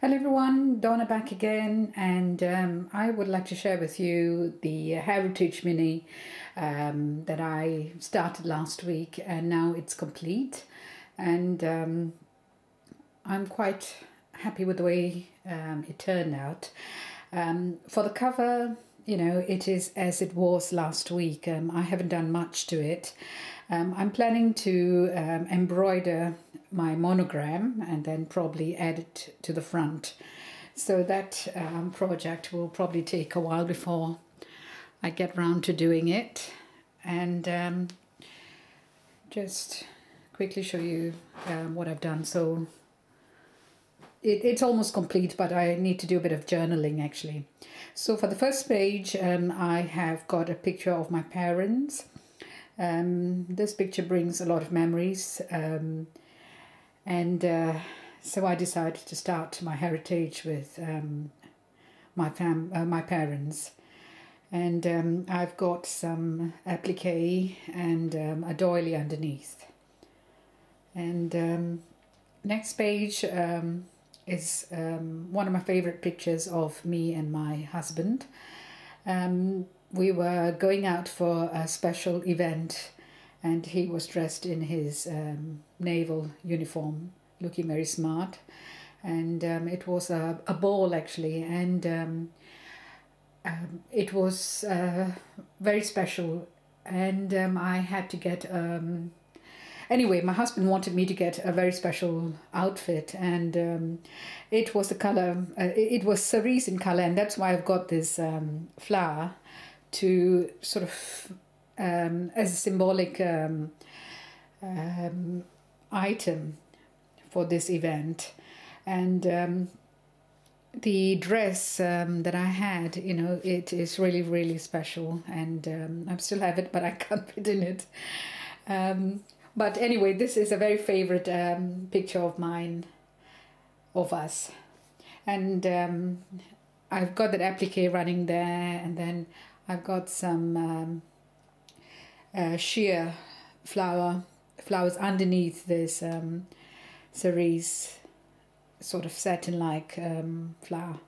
Hello everyone, Donna back again, and I would like to share with you the Heritage Mini that I started last week, and now it's complete, and I'm quite happy with the way it turned out. For the cover, it is as it was last week. I haven't done much to it. I'm planning to embroider my monogram and then probably add it to the front. So that project will probably take a while before I get round to doing it. And just quickly show you what I've done. So it's almost complete, but I need to do a bit of journaling actually. So for the first page, I have got a picture of my parents. This picture brings a lot of memories, and so I decided to start my heritage with my parents. And I've got some applique and a doily underneath. And next page is one of my favorite pictures of me and my husband. We were going out for a special event, and he was dressed in his naval uniform, looking very smart. And it was a ball actually, and it was very special. And I had to get anyway, my husband wanted me to get a very special outfit, and it was the color, it was cerise in color, and that's why I've got this flower to sort of as a symbolic item for this event. And the dress that I had, it is really, really special, and I still have it, but I can't fit in it. But anyway, this is a very favorite picture of mine, of us. And I've got that applique running there, and then I've got some sheer flowers underneath this cerise sort of satin-like flower.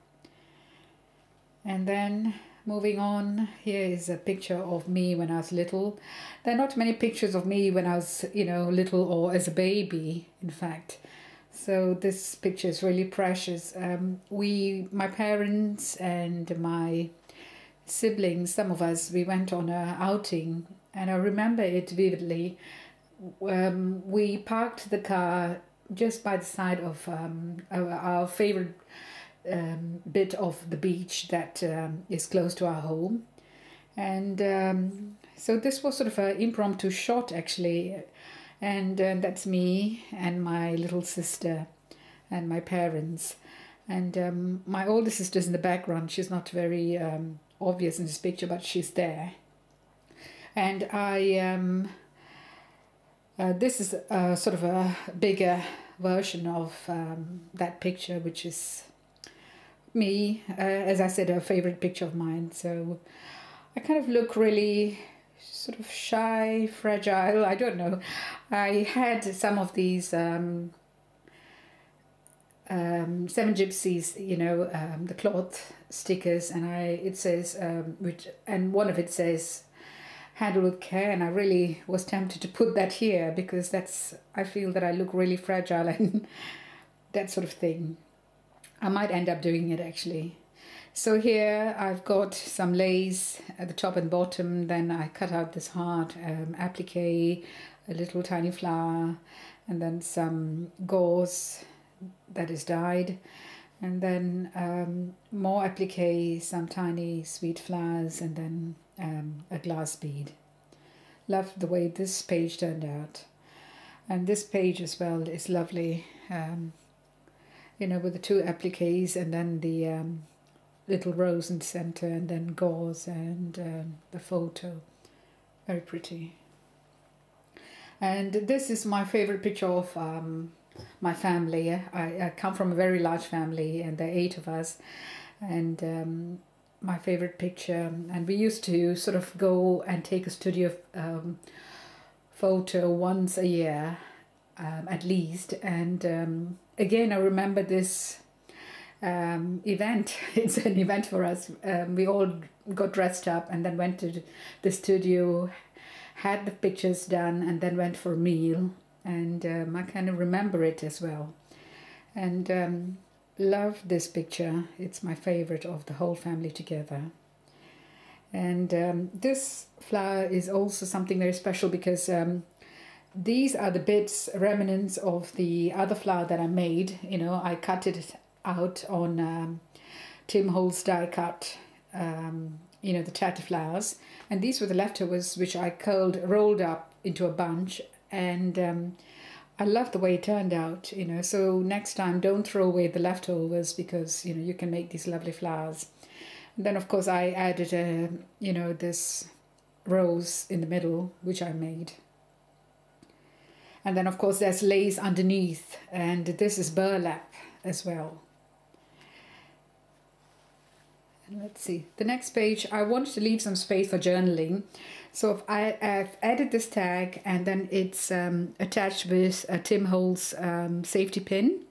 And then moving on, here is a picture of me when I was little. There are not many pictures of me when I was, little or as a baby, in fact. So this picture is really precious. My parents and my siblings, some of us, we went on a outing, and I remember it vividly. We parked the car just by the side of our favorite bit of the beach that is close to our home. And so this was sort of an impromptu shot actually, and that's me and my little sister and my parents. And my older sister's in the background. She's not very obvious in this picture, but she's there. And this is sort of a bigger version of that picture, which is me, as I said, a favorite picture of mine. So I kind of look really sort of shy, fragile, I don't know. I had some of these Seven Gypsies, the cloth stickers, and it says, and one of it says, handle with care, and I really was tempted to put that here because I feel that I look really fragile and that sort of thing. I might end up doing it actually. So here I've got some lace at the top and bottom, then I cut out this heart applique, a little tiny flower, and then some gauze that is dyed, and then more applique, some tiny sweet flowers, and then a glass bead. Love the way this page turned out. And this page as well is lovely, with the two appliques and then the little rose in the center, and then gauze and the photo. Very pretty. And this is my favorite picture of my family. I come from a very large family, and there are 8 of us. And my favorite picture, and we used to sort of go and take a studio photo once a year at least. And again, I remember this event. It's an event for us. We all got dressed up and then went to the studio, had the pictures done, and then went for a meal. And I kind of remember it as well. And love this picture. It's my favorite of the whole family together. And this flower is also something very special because these are the bits, remnants of the other flower that I made. You know, I cut it out on Tim Holtz die cut, you know, the tatter flowers. And these were the leftovers which I rolled up into a bunch. And I love the way it turned out, you know. So next time, don't throw away the leftovers because, you know, you can make these lovely flowers. And then, of course, I added, you know, this rose in the middle, which I made. And then, of course, there's lace underneath, and this is burlap as well. And let's see, the next page, I wanted to leave some space for journaling. So I've added this tag, and then it's attached with a Tim Holtz safety pin.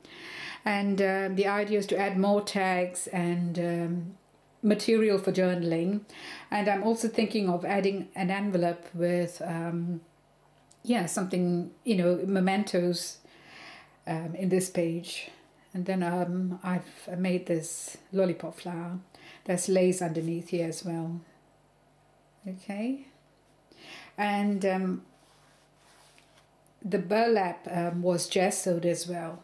And the idea is to add more tags and material for journaling. And I'm also thinking of adding an envelope with something, you know, mementos in this page. And then I've made this lollipop flower. There's lace underneath here as well. Okay. And the burlap was gessoed as well.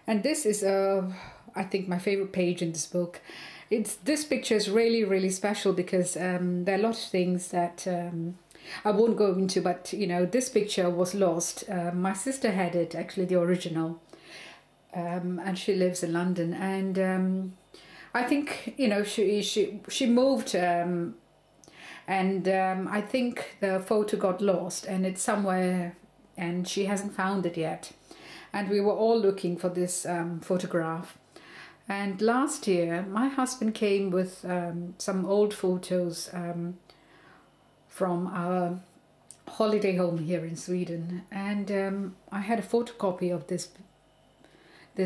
And this is, I think, my favorite page in this book. This picture is really, really special because there are a lot of things that I won't go into, but, you know, this picture was lost. My sister had it, actually, the original, and she lives in London. And I think, you know, she moved, and I think the photo got lost, and it's somewhere, and she hasn't found it yet. And we were all looking for this photograph. And last year, my husband came with some old photos from our holiday home here in Sweden. And I had a photocopy of this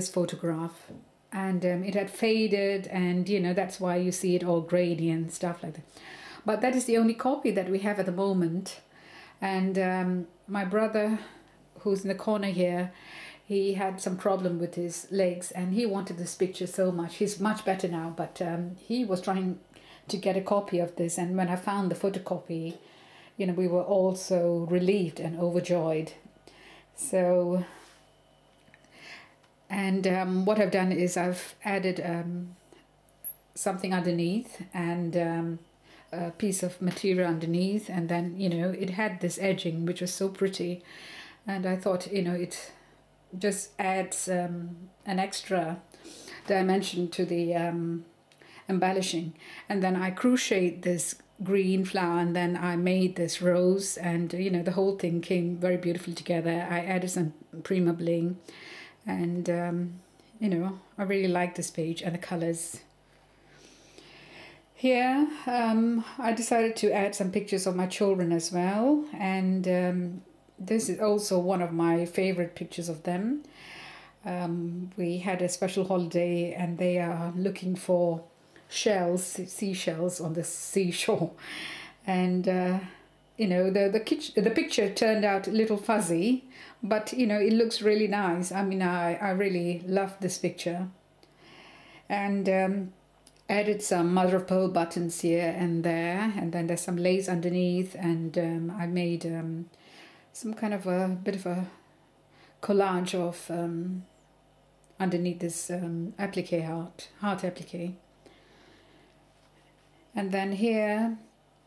photograph. And it had faded, and, you know, that's why you see it all grainy and stuff like that. But that is the only copy that we have at the moment. And my brother, who's in the corner here, he had some problem with his legs and he wanted this picture so much. He's much better now, but he was trying to get a copy of this. And when I found the photocopy, you know, we were all so relieved and overjoyed. So, and what I've done is I've added something underneath and a piece of material underneath. And then, you know, it had this edging, which was so pretty. And I thought, you know, it just adds an extra dimension to the embellishing. And then I crocheted this green flower, and then I made this rose, and, you know, the whole thing came very beautifully together. I added some Prima bling, and you know, I really like this page and the colors. Here I decided to add some pictures of my children as well, and this is also one of my favorite pictures of them. We had a special holiday and they are looking for seashells on the seashore. And, you know, the picture turned out a little fuzzy, but, you know, it looks really nice. I mean, I really love this picture. And added some mother of pearl buttons here and there. And then there's some lace underneath. And I made some kind of a bit of a collage of underneath this applique heart applique. And then here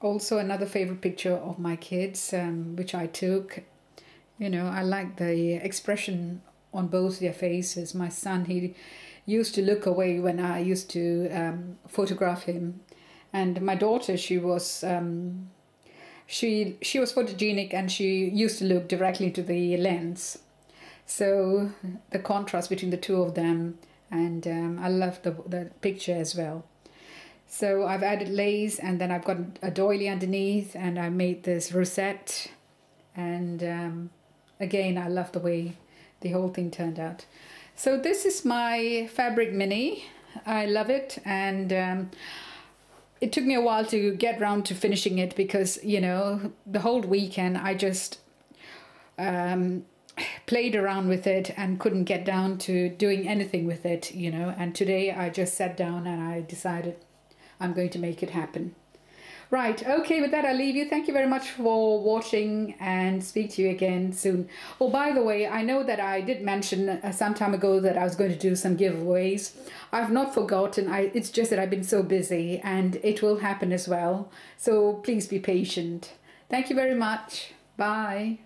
also another favorite picture of my kids, which I took. You know, I like the expression on both their faces. My son, he used to look away when I used to photograph him, and my daughter, she was she was photogenic and she used to look directly into the lens. So the contrast between the two of them, and I love the picture as well. So I've added lace, and then I've got a doily underneath, and I made this rosette. And again, I love the way the whole thing turned out. So this is my fabric mini. I love it, and it took me a while to get round to finishing it because, you know, the whole weekend I just played around with it and couldn't get down to doing anything with it, you know. And today I just sat down and I decided I'm going to make it happen. Right, okay, with that I'll leave you. Thank you very much for watching, and speak to you again soon. Oh, by the way, I know that I did mention some time ago that I was going to do some giveaways. I've not forgotten. It's just that I've been so busy, and it will happen as well. So please be patient. Thank you very much. Bye.